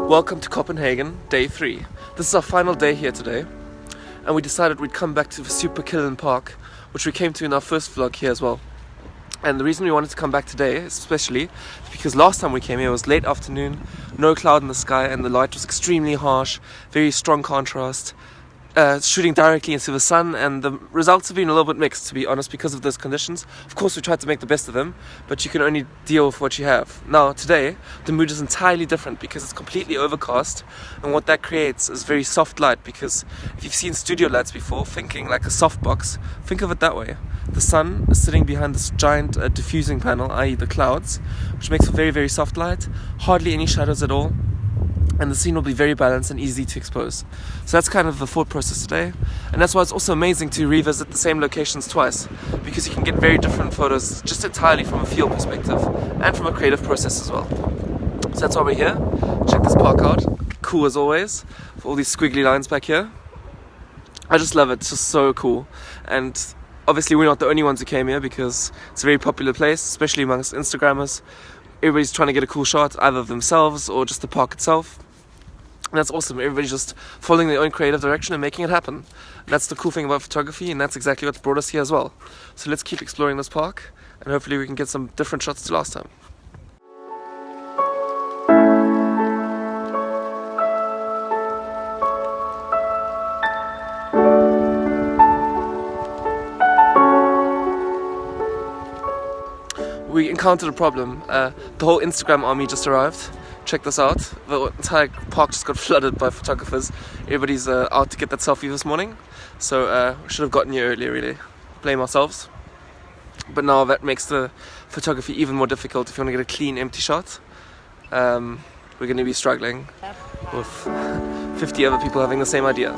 Welcome to Copenhagen, day 3. This is our final day here today, and we decided we'd come back to the super Canon park, which we came to in our first vlog here as well. And the reason we wanted to come back today, especially, is because last time we came here was late afternoon, no cloud in the sky, and the light was extremely harsh, very strong contrast, shooting directly into the sun, and the results have been a little bit mixed, to be honest, because of those conditions. Of course, we tried to make the best of them, but you can only deal with what you have. Now, today, the mood is entirely different because it's completely overcast, and what that creates is very soft light, because if you've seen studio lights before, thinking like a softbox, think of it that way. The sun is sitting behind this giant diffusing panel, i.e. the clouds, which makes a very, very soft light, hardly any shadows at all, and the scene will be very balanced and easy to expose. So that's kind of the thought process today, and that's why it's also amazing to revisit the same locations twice, because you can get very different photos just entirely from a feel perspective and from a creative process as well. So that's why we're here. Check this park out, cool as always, with all these squiggly lines back here. I just love it, it's just so cool. And obviously we're not the only ones who came here, because it's a very popular place, especially amongst Instagrammers. Everybody's trying to get a cool shot, either of themselves or just the park itself. And that's awesome. Everybody's just following their own creative direction and making it happen. And that's the cool thing about photography, and that's exactly what's brought us here as well. So let's keep exploring this park, and hopefully we can get some different shots to last time. We encountered a problem. The whole Instagram army just arrived. Check this out. The entire park just got flooded by photographers. Everybody's out to get that selfie this morning. So we should have gotten here earlier, really. Blame ourselves. But now that makes the photography even more difficult if you want to get a clean, empty shot. We're going to be struggling with 50 other people having the same idea.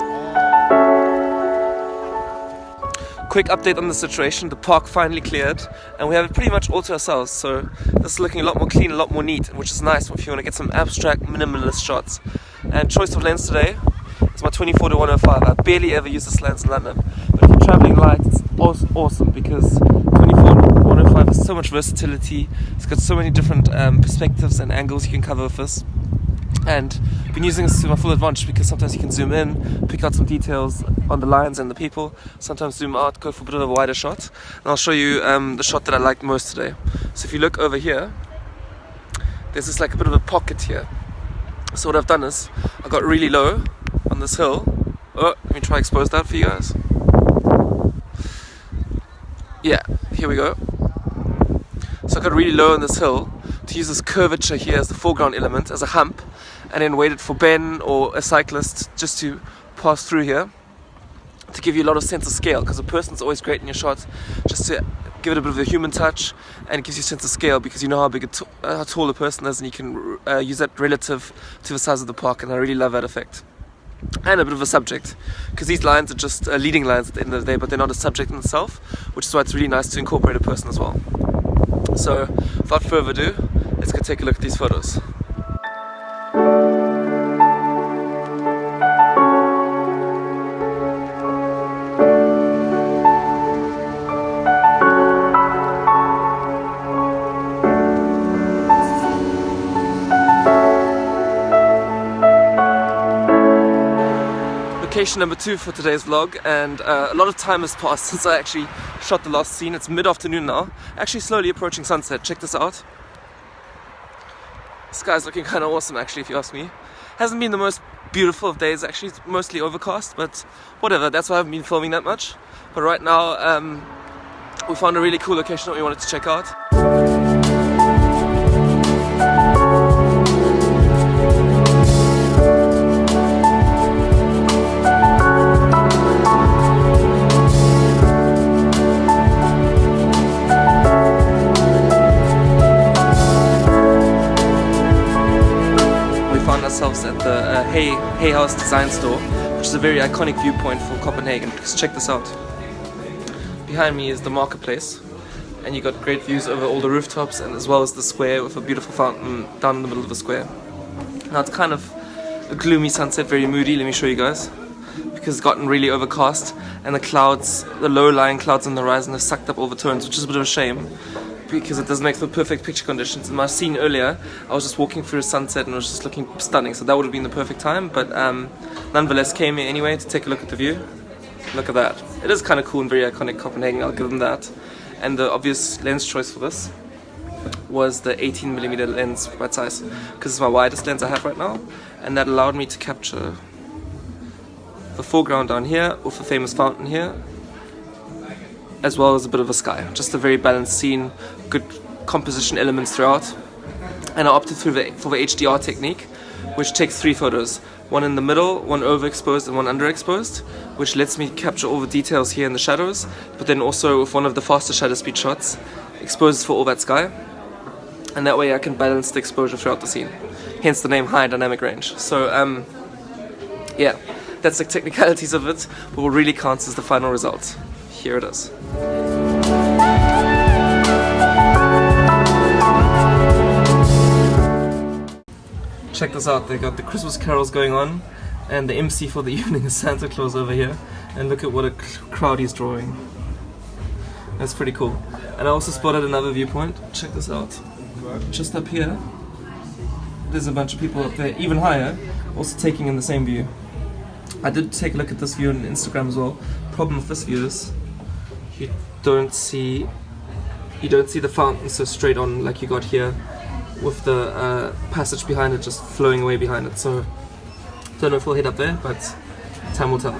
Quick update on the situation. The park finally cleared, and we have it pretty much all to ourselves, so this is looking a lot more clean, a lot more neat, which is nice if you want to get some abstract, minimalist shots. And choice of lens today is my 24-105. I barely ever use this lens in London, but if you're traveling light, it's awesome, because 24-105 has so much versatility. It's got so many different perspectives and angles you can cover with this. And I've been using this to my full advantage, because sometimes you can zoom in, pick out some details on the lines and the people, sometimes zoom out, go for a bit of a wider shot. And I'll show you the shot that I liked most today. So if you look over here, there's this like a bit of a pocket here. So what I've done is, I got really low on this hill. Oh, let me try to expose that for you guys. Yeah, here we go. So I got really low on this hill to use this curvature here as the foreground element, as a hump, and then waited for Ben or a cyclist just to pass through here to give you a lot of sense of scale, because a person's always great in your shot, just to give it a bit of a human touch, and it gives you a sense of scale because you know how big how tall a person is, and you can use that relative to the size of the park, and I really love that effect. And a bit of a subject, because these lines are just leading lines at the end of the day, but they're not a subject in itself, which is why it's really nice to incorporate a person as well. So without further ado, let's go take a look at these photos. Location number 2 for today's vlog, and a lot of time has passed since I actually shot the last scene. It's mid-afternoon now, actually slowly approaching sunset. Check this out. The sky's looking kind of awesome, actually, if you ask me. Hasn't been the most beautiful of days, actually. It's mostly overcast, but whatever, that's why I haven't been filming that much. But right now we found a really cool location that we wanted to check out. Ourselves at the Hay House Design Store, which is a very iconic viewpoint for Copenhagen. Just check this out. Behind me is the marketplace, and you got great views over all the rooftops, and as well as the square with a beautiful fountain down in the middle of the square. Now it's kind of a gloomy sunset, very moody. Let me show you guys, because it's gotten really overcast, and the clouds, the low-lying clouds on the horizon, have sucked up all the tones, which is a bit of a shame. because it doesn't make for perfect picture conditions. In my scene earlier, I was just walking through a sunset and it was just looking stunning, so that would have been the perfect time, but nonetheless came here anyway to take a look at the view. Look at that. It is kind of cool and very iconic Copenhagen, I'll give them that. And the obvious lens choice for this was the 18mm lens by Zeiss, because it's my widest lens I have right now, and that allowed me to capture the foreground down here with the famous fountain here, as well as a bit of a sky. Just a very balanced scene, good composition elements throughout. And I opted for the HDR technique, which takes 3 photos. One in the middle, one overexposed and one underexposed, which lets me capture all the details here in the shadows, but then also with one of the faster shutter speed shots, exposes for all that sky. And that way I can balance the exposure throughout the scene. Hence the name High Dynamic Range. So yeah, that's the technicalities of it, but what really counts is the final result. Here it is. Check this out, they got the Christmas carols going on, and the MC for the evening is Santa Claus over here, and look at what a crowd he's drawing. That's pretty cool. And I also spotted another viewpoint. Check this out. Just up here, there's a bunch of people up there, even higher, also taking in the same view. I did take a look at this view on Instagram as well. Problem with this view is you don't see the fountain so straight on like you got here, with the passage behind it just flowing away behind it. So don't know if we'll head up there, but time will tell.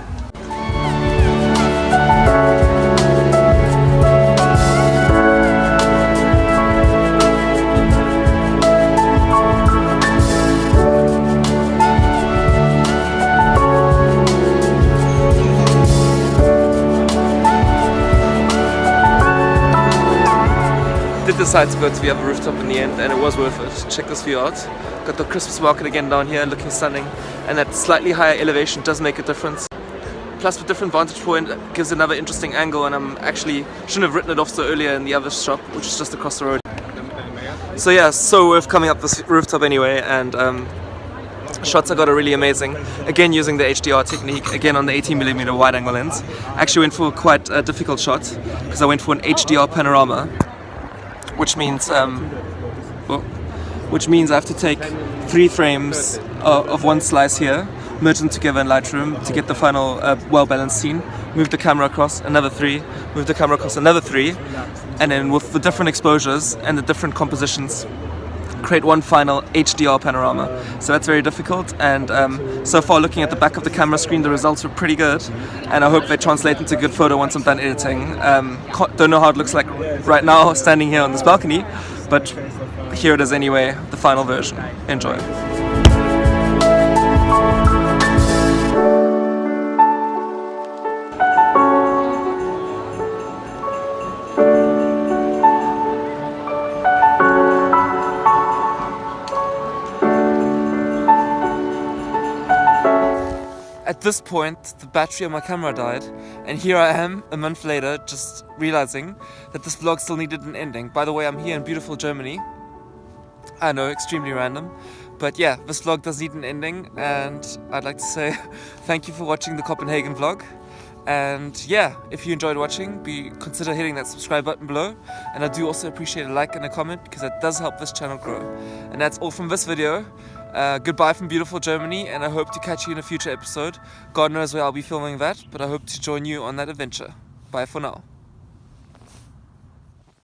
Did decide to go to the other rooftop in the end, and it was worth it. Check this view out. Got the Christmas market again down here, looking stunning, and that slightly higher elevation does make a difference. Plus, with different vantage point, it gives another interesting angle, and I'm actually shouldn't have written it off so earlier in the other shop, which is just across the road. So yeah, so worth coming up this rooftop anyway, and shots I got are really amazing. Again, using the HDR technique, again on the 18mm wide angle lens. Actually went for quite a difficult shot, because I went for an HDR panorama, which means I have to take 3 frames of one slice here, merge them together in Lightroom to get the final well-balanced scene, move the camera across another 3, move the camera across another 3, and then with the different exposures and the different compositions, create one final HDR panorama. So that's very difficult, and so far looking at the back of the camera screen, the results were pretty good, and I hope they translate into good photo once I'm done editing. Don't know how it looks like right now standing here on this balcony, but here it is anyway, the final version. Enjoy. At this point, the battery on my camera died, and here I am, a month later, just realizing that this vlog still needed an ending. By the way, I'm here in beautiful Germany. I know, extremely random, but yeah, this vlog does need an ending, and I'd like to say thank you for watching the Copenhagen vlog. And yeah, if you enjoyed watching, consider hitting that subscribe button below, and I do also appreciate a like and a comment, because that does help this channel grow. And that's all from this video. Goodbye from beautiful Germany, and I hope to catch you in a future episode. God knows where I'll be filming that, but I hope to join you on that adventure. Bye for now.